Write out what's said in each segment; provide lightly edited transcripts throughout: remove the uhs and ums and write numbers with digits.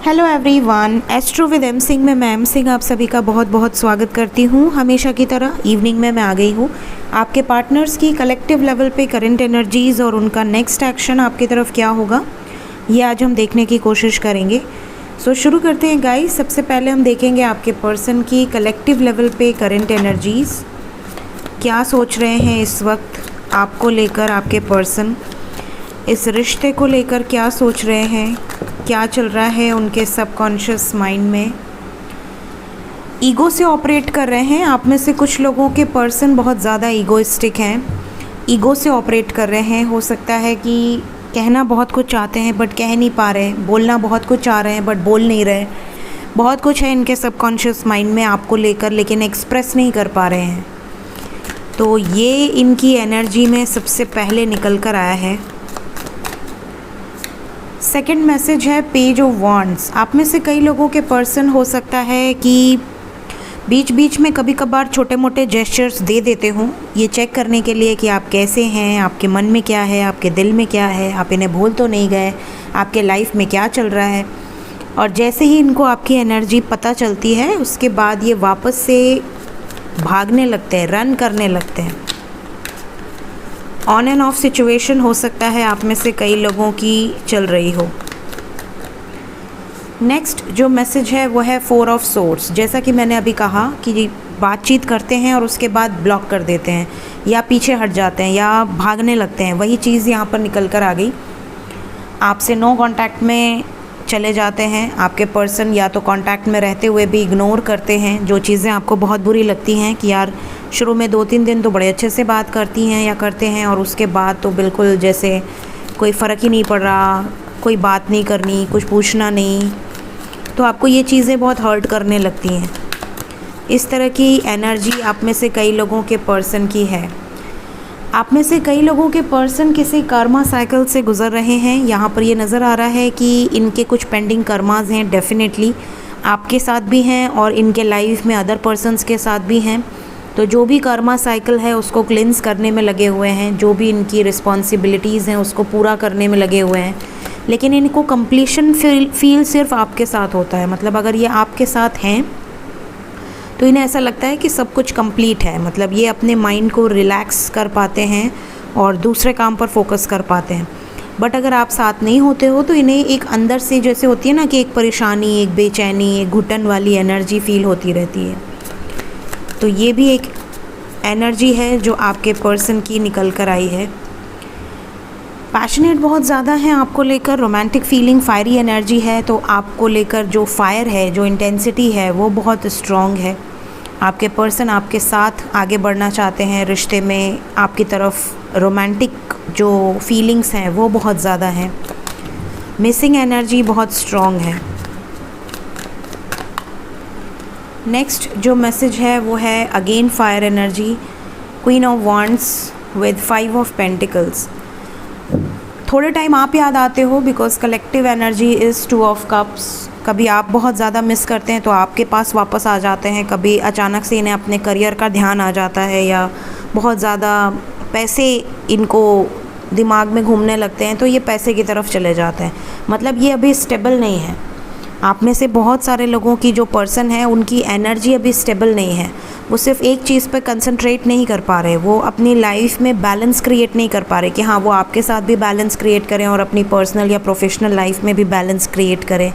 Hello everyone, astro with M Singh में मैं M Singh आप सभी का बहुत बहुत स्वागत करती हूँ। हमेशा की तरह इवनिंग में मैं आ गई हूँ आपके पार्टनर्स की कलेक्टिव लेवल पे करंट एनर्जीज़ और उनका नेक्स्ट एक्शन आपकी तरफ क्या होगा ये आज हम देखने की कोशिश करेंगे। सो शुरू करते हैं गाइस। सबसे पहले हम देखेंगे आपके पर्सन की कलेक्टिव लेवल पे करंट एनर्जीज़ क्या सोच रहे हैं इस वक्त आपको लेकर। आपके पर्सन इस रिश्ते को लेकर क्या सोच रहे हैं, क्या चल रहा है उनके सबकॉन्शियस माइंड में। ईगो से ऑपरेट कर रहे हैं। आप में से कुछ लोगों के पर्सन बहुत ज़्यादा ईगोइस्टिक हैं, ईगो से ऑपरेट कर रहे हैं। हो सकता है कि कहना बहुत कुछ चाहते हैं बट कह नहीं पा रहे, बोलना बहुत कुछ चाह रहे हैं बट बोल नहीं रहे। बहुत कुछ है इनके सबकॉन्शियस माइंड में आपको लेकर, लेकिन एक्सप्रेस नहीं कर पा रहे हैं। तो ये इनकी एनर्जी में सबसे पहले निकल कर आया है। सेकंड मैसेज है पेज ऑफ वॉन्ड्स। आप में से कई लोगों के पर्सन हो सकता है कि बीच बीच में कभी कभार छोटे मोटे जेस्चर्स दे देते हों, ये चेक करने के लिए कि आप कैसे हैं, आपके मन में क्या है, आपके दिल में क्या है, आप इन्हें भूल तो नहीं गए, आपके लाइफ में क्या चल रहा है। और जैसे ही इनको आपकी एनर्जी पता चलती है उसके बाद ये वापस से भागने लगते हैं, रन करने लगते हैं। ऑन एंड ऑफ सिचुएशन हो सकता है आप में से कई लोगों की चल रही हो। नेक्स्ट जो मैसेज है वो है 4 ऑफ सोर्ड्स। जैसा कि मैंने अभी कहा कि बातचीत करते हैं और उसके बाद ब्लॉक कर देते हैं या पीछे हट जाते हैं या भागने लगते हैं, वही चीज़ यहाँ पर निकल कर आ गई। आपसे नो कांटेक्ट में चले जाते हैं। आपके पर्सन या तो कांटेक्ट में रहते हुए भी इग्नोर करते हैं जो चीज़ें आपको बहुत बुरी लगती हैं कि यार शुरू में 2-3 दिन तो बड़े अच्छे से बात करती हैं या करते हैं और उसके बाद तो बिल्कुल जैसे कोई फ़र्क ही नहीं पड़ रहा, कोई बात नहीं करनी, कुछ पूछना नहीं। तो आपको ये चीज़ें बहुत हर्ट करने लगती हैं। इस तरह की एनर्जी आप में से कई लोगों के पर्सन की है। आप में से कई लोगों के पर्सन किसी कर्मा साइकिल से गुज़र रहे हैं। यहाँ पर ये नज़र आ रहा है कि इनके कुछ पेंडिंग कर्मास हैं, डेफिनेटली आपके साथ भी हैं और इनके लाइफ में अदर पर्सन्स के साथ भी हैं। तो जो भी कर्मा साइकिल है उसको क्लिंस करने में लगे हुए हैं, जो भी इनकी रिस्पॉन्सिबिलिटीज़ हैं उसको पूरा करने में लगे हुए हैं। लेकिन इनको कंप्लीशन फील सिर्फ आपके साथ होता है। मतलब अगर ये आपके साथ हैं तो इन्हें ऐसा लगता है कि सब कुछ कंप्लीट है। मतलब ये अपने माइंड को रिलैक्स कर पाते हैं और दूसरे काम पर फोकस कर पाते हैं। बट अगर आप साथ नहीं होते हो तो इन्हें एक अंदर से जैसे होती है ना कि एक परेशानी, एक बेचैनी, एक घुटन वाली एनर्जी फील होती रहती है। तो ये भी एक एनर्जी है जो आपके पर्सन की निकल कर आई है। पैशनेट बहुत ज़्यादा है आपको लेकर, रोमांटिक फीलिंग, फायरी एनर्जी है। तो आपको लेकर जो फायर है, जो इंटेंसिटी है वो बहुत स्ट्रॉन्ग है। आपके पर्सन आपके साथ आगे बढ़ना चाहते हैं रिश्ते में, आपकी तरफ रोमांटिक जो फीलिंग्स हैं वो बहुत ज़्यादा हैं। मिसिंग एनर्जी बहुत स्ट्रॉन्ग है। नेक्स्ट जो मैसेज है वो है again fire energy, queen of wands with 5 of pentacles. थोड़े टाइम आप याद आते हो because collective energy is 2 of cups. कभी आप बहुत ज़्यादा मिस करते हैं तो आपके पास वापस आ जाते हैं, कभी अचानक से इन्हें अपने करियर का ध्यान आ जाता है या बहुत ज़्यादा पैसे इनको दिमाग में घूमने लगते हैं तो ये पैसे की तरफ चले जाते हैं। मतलब ये अभी स्टेबल नहीं है। आप में से बहुत सारे लोगों की जो पर्सन है उनकी एनर्जी अभी स्टेबल नहीं है। वो सिर्फ एक चीज़ पर कंसंट्रेट नहीं कर पा रहे, वो अपनी लाइफ में बैलेंस क्रिएट नहीं कर पा रहे कि हाँ वो आपके साथ भी बैलेंस क्रिएट करें और अपनी पर्सनल या प्रोफेशनल लाइफ में भी बैलेंस क्रिएट करें।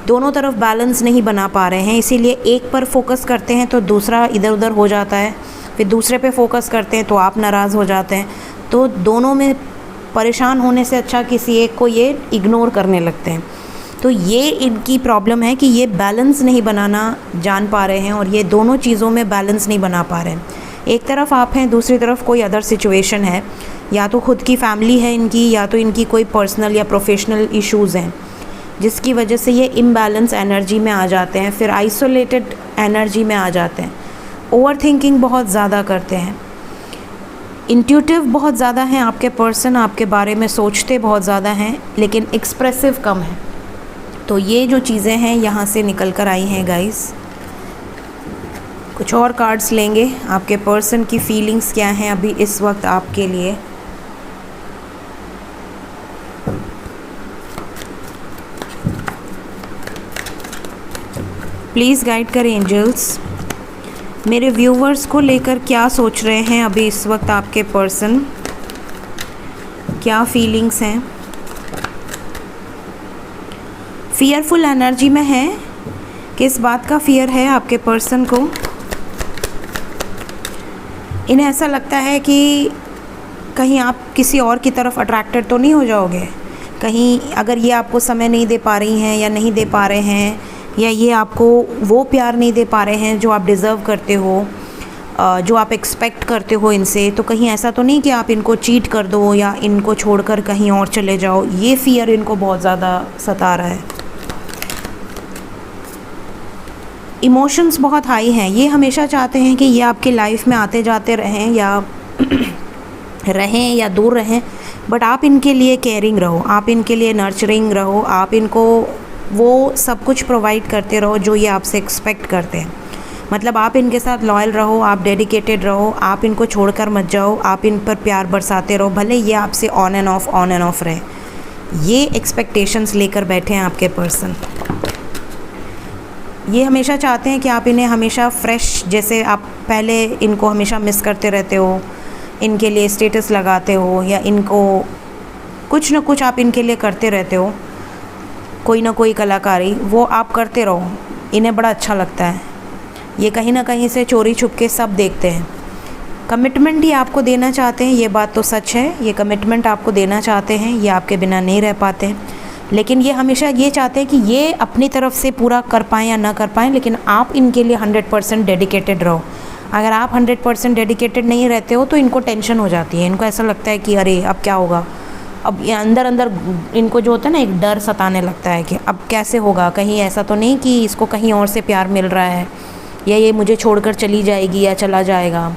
दोनों तरफ बैलेंस नहीं बना पा रहे हैं, इसीलिए एक पर फोकस करते हैं तो दूसरा इधर उधर हो जाता है, फिर दूसरे पे फोकस करते हैं तो आप नाराज़ हो जाते हैं। तो दोनों में परेशान होने से अच्छा किसी एक को ये इग्नोर करने लगते हैं। तो ये इनकी प्रॉब्लम है कि ये बैलेंस नहीं बनाना जान पा रहे हैं और ये दोनों चीज़ों में बैलेंस नहीं बना पा रहे हैं। एक तरफ आप हैं, दूसरी तरफ कोई अदर सिचुएशन है, या तो खुद की फैमिली है इनकी या तो इनकी कोई पर्सनल या प्रोफेशनल इश्यूज़ हैं जिसकी वजह से ये इम्बैलेंस एनर्जी में आ जाते हैं, फिर आइसोलेटेड एनर्जी में आ जाते हैं। ओवर थिंकिंग बहुत ज़्यादा करते हैं, इंट्यूटिव बहुत ज़्यादा हैं आपके पर्सन, आपके बारे में सोचते बहुत ज़्यादा हैं लेकिन एक्सप्रेसिव कम है। तो ये जो चीज़ें हैं यहाँ से निकल कर आई हैं गाइस। कुछ और कार्ड्स लेंगे, आपके पर्सन की फीलिंग्स क्या हैं अभी इस वक्त आपके लिए। प्लीज़ गाइड करें एंजल्स, मेरे व्यूवर्स को लेकर क्या सोच रहे हैं अभी इस वक्त आपके पर्सन, क्या फीलिंग्स हैं। फियरफुल एनर्जी में है, किस बात का फियर है आपके पर्सन को। इन्हें ऐसा लगता है कि कहीं आप किसी और की तरफ अट्रैक्टेड तो नहीं हो जाओगे, कहीं अगर ये आपको समय नहीं दे पा रही हैं या नहीं दे पा रहे हैं, या ये आपको वो प्यार नहीं दे पा रहे हैं जो आप डिज़र्व करते हो, जो आप एक्सपेक्ट करते हो इनसे, तो कहीं ऐसा तो नहीं कि आप इनको चीट कर दो या इनको छोड़कर कहीं और चले जाओ। ये फियर इनको बहुत ज़्यादा सता रहा है। इमोशंस बहुत हाई हैं, ये हमेशा चाहते हैं कि ये आपकी लाइफ में आते जाते रहें या दूर रहें, बट आप इनके लिए केयरिंग रहो, आप इनके लिए नर्चरिंग रहो, आप इनको वो सब कुछ प्रोवाइड करते रहो जो ये आपसे एक्सपेक्ट करते हैं। मतलब आप इनके साथ लॉयल रहो, आप डेडिकेटेड रहो, आप इनको छोड़कर मत जाओ, आप इन पर प्यार बरसाते रहो, भले ये आपसे ऑन एंड ऑफ रहे। ये एक्सपेक्टेशंस लेकर बैठे हैं आपके पर्सन। ये हमेशा चाहते हैं कि आप इन्हें हमेशा फ्रेश, जैसे आप पहले इनको हमेशा मिस करते रहते हो, इनके लिए स्टेटस लगाते हो या इनको कुछ ना कुछ आप इनके लिए करते रहते हो, कोई ना कोई कलाकारी वो आप करते रहो। इन्हें बड़ा अच्छा लगता है, ये कहीं ना कहीं से चोरी छुप के सब देखते हैं। कमिटमेंट ही आपको देना चाहते हैं, ये बात तो सच है, ये कमिटमेंट आपको देना चाहते हैं, ये आपके बिना नहीं रह पाते हैं। लेकिन ये हमेशा ये चाहते हैं कि ये अपनी तरफ से पूरा कर पाएँ या ना कर पाएँ, लेकिन आप इनके लिए 100% डेडिकेटेड रहो। अगर आप 100% डेडिकेटेड नहीं रहते हो तो इनको टेंशन हो जाती है, इनको ऐसा लगता है कि अरे अब क्या होगा। अब ये अंदर अंदर इनको जो होता है ना, एक डर सताने लगता है कि अब कैसे होगा, कहीं ऐसा तो नहीं कि इसको कहीं और से प्यार मिल रहा है, या ये मुझे छोड़कर चली जाएगी या चला जाएगा,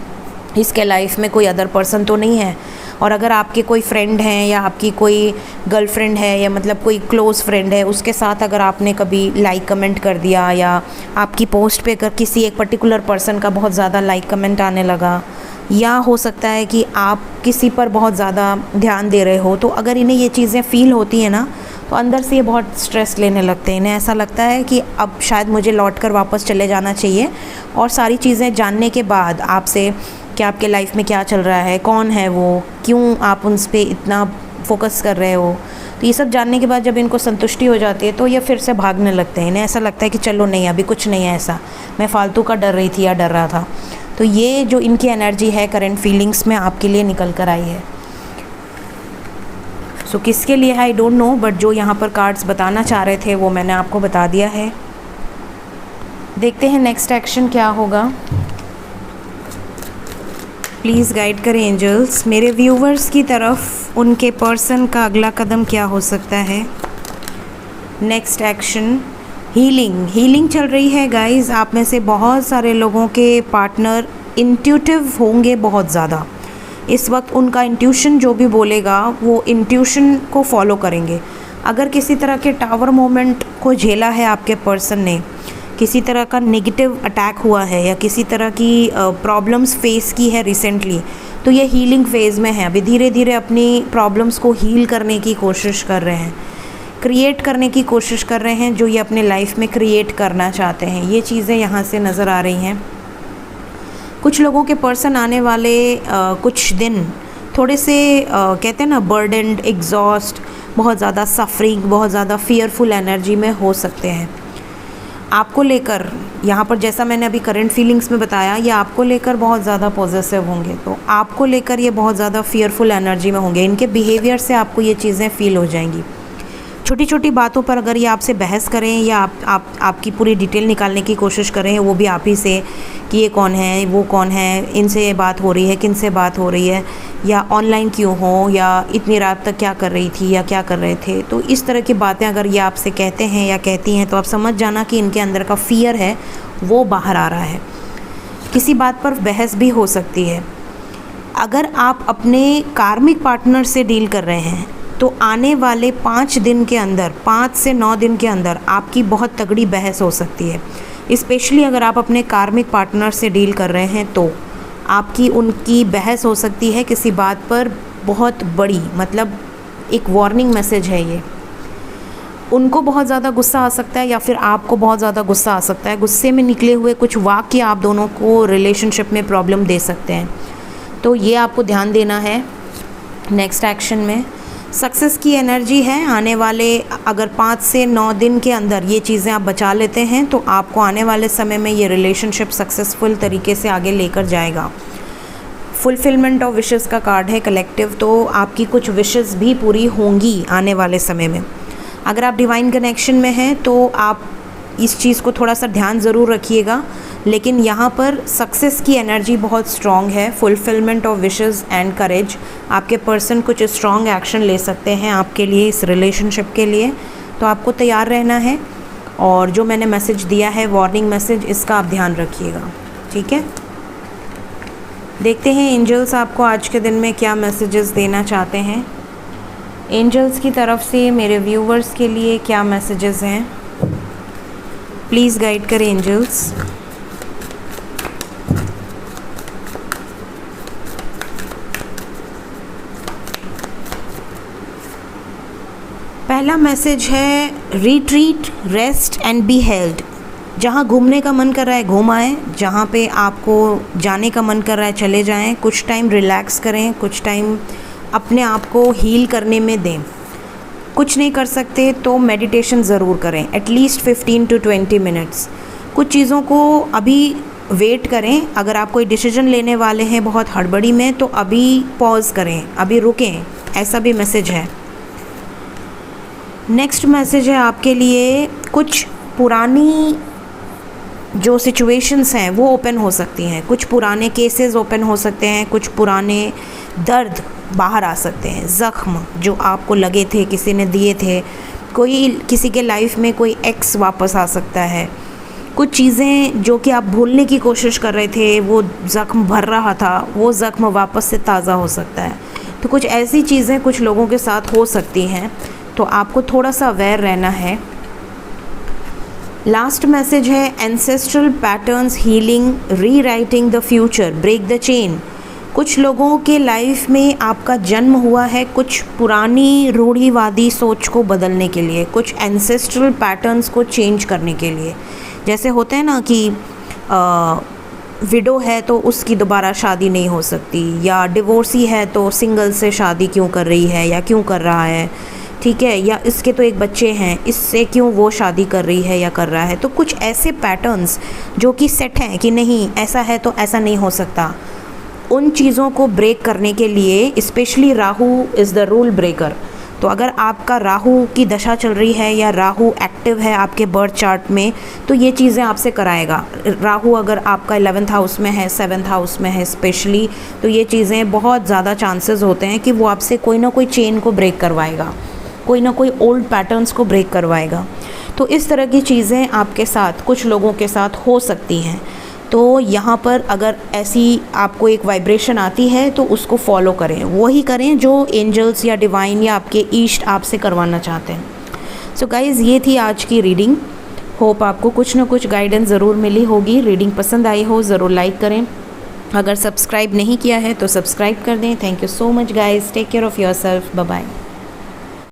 इसके लाइफ में कोई अदर पर्सन तो नहीं है। और अगर आपके कोई फ्रेंड हैं या आपकी कोई गर्लफ्रेंड है या मतलब कोई क्लोज़ फ्रेंड है, उसके साथ अगर आपने कभी लाइक कमेंट कर दिया या आपकी पोस्ट पे अगर किसी एक पर्टिकुलर पर्सन का बहुत ज़्यादा लाइक कमेंट आने लगा, या हो सकता है कि आप किसी पर बहुत ज़्यादा ध्यान दे रहे हो, तो अगर इन्हें ये चीज़ें फ़ील होती हैं ना, तो अंदर से ये बहुत स्ट्रेस लेने लगते हैं। इन्हें ऐसा लगता है कि अब शायद मुझे लौटकर वापस चले जाना चाहिए और सारी चीज़ें जानने के बाद आपसे कि आपके लाइफ में क्या चल रहा है, कौन है वो, क्यों आप उन पर इतना फोकस कर रहे हो, तो ये सब जानने के बाद जब इनको संतुष्टि हो जाती है तो ये फिर से भागने लगते हैं। इन्हें ऐसा लगता है कि चलो नहीं, अभी कुछ नहीं है ऐसा, मैं फालतू का डर रही थी या डर रहा था। तो ये जो इनकी एनर्जी है करंट फीलिंग्स में आपके लिए निकल कर आई है। सो किसके लिए है आई डोंट नो, बट जो यहाँ पर कार्ड्स बताना चाह रहे थे वो मैंने आपको बता दिया है। देखते हैं नेक्स्ट एक्शन क्या होगा। प्लीज़ गाइड करें एंजल्स, मेरे व्यूवर्स की तरफ उनके पर्सन का अगला कदम क्या हो सकता है। नेक्स्ट एक्शन हीलिंग चल रही है गाइस। आप में से बहुत सारे लोगों के पार्टनर इंट्यूटिव होंगे बहुत ज़्यादा। इस वक्त उनका इंट्यूशन जो भी बोलेगा वो इंट्यूशन को फॉलो करेंगे। अगर किसी तरह के टावर मोमेंट को झेला है आपके पर्सन ने, किसी तरह का नेगेटिव अटैक हुआ है या किसी तरह की प्रॉब्लम्स फेस की है रिसेंटली, तो ये हीलिंग फेज़ में है। अभी धीरे धीरे अपनी प्रॉब्लम्स को हील करने की कोशिश कर रहे हैं, क्रिएट करने की कोशिश कर रहे हैं जो ये अपने लाइफ में क्रिएट करना चाहते हैं। ये चीज़ें यहाँ से नज़र आ रही हैं। कुछ लोगों के पर्सन आने वाले कुछ दिन थोड़े से कहते हैं ना बर्डन्ड, एग्जॉस्ट, बहुत ज़्यादा सफरिंग, बहुत ज़्यादा फियरफुल एनर्जी में हो सकते हैं। आपको लेकर यहाँ पर जैसा मैंने अभी करंट फीलिंग्स में बताया, ये आपको लेकर बहुत ज़्यादा पॉजिटिव होंगे, तो आपको लेकर ये बहुत ज़्यादा फियरफुल एनर्जी में होंगे। इनके बिहेवियर से आपको ये चीज़ें फ़ील हो जाएंगी। छोटी छोटी बातों पर अगर ये आपसे बहस करें या आपकी पूरी डिटेल निकालने की कोशिश करें, वो भी आप ही से कि ये कौन है, वो कौन है, इनसे ये बात हो रही है, किन से बात हो रही है, या ऑनलाइन क्यों हो, या इतनी रात तक क्या कर रही थी या क्या कर रहे थे, तो इस तरह की बातें अगर ये आपसे कहते हैं या कहती हैं तो आप समझ जाना कि इनके अंदर का फ़ियर है वो बाहर आ रहा है। किसी बात पर बहस भी हो सकती है। अगर आप अपने कार्मिक पार्टनर से डील कर रहे हैं तो आने वाले 5 दिन के अंदर, 5 से 9 दिन के अंदर आपकी बहुत तगड़ी बहस हो सकती है। स्पेशली अगर आप अपने कार्मिक पार्टनर से डील कर रहे हैं तो आपकी उनकी बहस हो सकती है किसी बात पर बहुत बड़ी, मतलब एक वार्निंग मैसेज है ये। उनको बहुत ज़्यादा गुस्सा आ सकता है या फिर आपको बहुत ज़्यादा गुस्सा आ सकता है। गुस्से में निकले हुए कुछ वाक्य आप दोनों को रिलेशनशिप में प्रॉब्लम दे सकते हैं, तो ये आपको ध्यान देना है। नेक्स्ट एक्शन में सक्सेस की एनर्जी है। आने वाले अगर 5 से 9 दिन के अंदर ये चीज़ें आप बचा लेते हैं तो आपको आने वाले समय में ये रिलेशनशिप सक्सेसफुल तरीके से आगे लेकर जाएगा। फुलफिलमेंट ऑफ विशेस का कार्ड है कलेक्टिव, तो आपकी कुछ विशेस भी पूरी होंगी आने वाले समय में। अगर आप डिवाइन कनेक्शन में हैं तो आप इस चीज़ को थोड़ा सा ध्यान ज़रूर रखिएगा, लेकिन यहाँ पर सक्सेस की एनर्जी बहुत स्ट्रॉन्ग है। Fulfilment of wishes and courage, आपके पर्सन कुछ स्ट्रॉन्ग एक्शन ले सकते हैं आपके लिए, इस रिलेशनशिप के लिए, तो आपको तैयार रहना है। और जो मैंने मैसेज दिया है वार्निंग मैसेज, इसका आप ध्यान रखिएगा, ठीक है। देखते हैं एंजल्स आपको आज के दिन में क्या मैसेजेस देना चाहते हैं। एंजल्स की तरफ से मेरे व्यूवर्स के लिए क्या मैसेजेस हैं, प्लीज़ गाइड करें एंजल्स। पहला मैसेज है retreat, rest and be held. जहाँ घूमने का मन कर रहा है घूम आएँ, जहाँ पे आपको जाने का मन कर रहा है चले जाएं, कुछ टाइम रिलैक्स करें, कुछ टाइम अपने आप को हील करने में दें। कुछ नहीं कर सकते तो मेडिटेशन ज़रूर करें, एटलीस्ट 15 to 20 मिनट्स। कुछ चीज़ों को अभी वेट करें। अगर आप कोई डिसीजन लेने वाले हैं बहुत हड़बड़ी में तो अभी पॉज करें, अभी रुकें, ऐसा भी मैसेज है। नेक्स्ट मैसेज है आपके लिए, कुछ पुरानी जो सिचुएशंस हैं वो ओपन हो सकती हैं, कुछ पुराने केसेस ओपन हो सकते हैं, कुछ पुराने दर्द बाहर आ सकते हैं, ज़ख्म जो आपको लगे थे, किसी ने दिए थे, कोई किसी के लाइफ में कोई एक्स वापस आ सकता है, कुछ चीज़ें जो कि आप भूलने की कोशिश कर रहे थे, वो ज़ख्म भर रहा था, वो ज़ख्म वापस से ताज़ा हो सकता है। तो कुछ ऐसी चीज़ें कुछ लोगों के साथ हो सकती हैं, तो आपको थोड़ा सा अवेयर रहना है। लास्ट मैसेज है ancestral patterns healing, rewriting the future, break the chain. कुछ लोगों के लाइफ में आपका जन्म हुआ है कुछ पुरानी रूढ़िवादी सोच को बदलने के लिए, कुछ एंसेस्ट्रल पैटर्न्स को चेंज करने के लिए। जैसे होते हैं ना कि विडो है तो उसकी दोबारा शादी नहीं हो सकती, या डिवोर्सी है तो सिंगल से शादी क्यों कर रही है या क्यों कर रहा है, ठीक है, या इसके तो एक बच्चे हैं, इससे क्यों वो शादी कर रही है या कर रहा है। तो कुछ ऐसे पैटर्न्स जो कि सेट हैं कि नहीं ऐसा है तो ऐसा नहीं हो सकता, उन चीज़ों को ब्रेक करने के लिए specially Rahu is the rule breaker. तो अगर आपका राहु की दशा चल रही है या राहु एक्टिव है आपके बर्थ चार्ट में, तो ये चीज़ें आपसे कराएगा। राहु अगर आपका 11th हाउस में है, 7th हाउस में है स्पेशली, तो ये चीज़ें बहुत ज़्यादा चांसेस होते हैं कि वो आपसे कोई ना कोई चेन को ब्रेक करवाएगा, कोई ना कोई ओल्ड पैटर्न्स को ब्रेक करवाएगा। तो इस तरह की चीज़ें आपके साथ कुछ लोगों के साथ हो सकती हैं। तो यहाँ पर अगर ऐसी आपको एक वाइब्रेशन आती है तो उसको फॉलो करें, वही करें जो एंजल्स या डिवाइन या आपके ईस्ट आपसे करवाना चाहते हैं। सो गाइज़, ये थी आज की रीडिंग। होप आपको कुछ ना कुछ गाइडेंस ज़रूर मिली होगी। रीडिंग पसंद आई हो ज़रूर लाइक करें, अगर सब्सक्राइब नहीं किया है तो सब्सक्राइब कर दें। Thank you so much guys, take care of yourself, bye bye.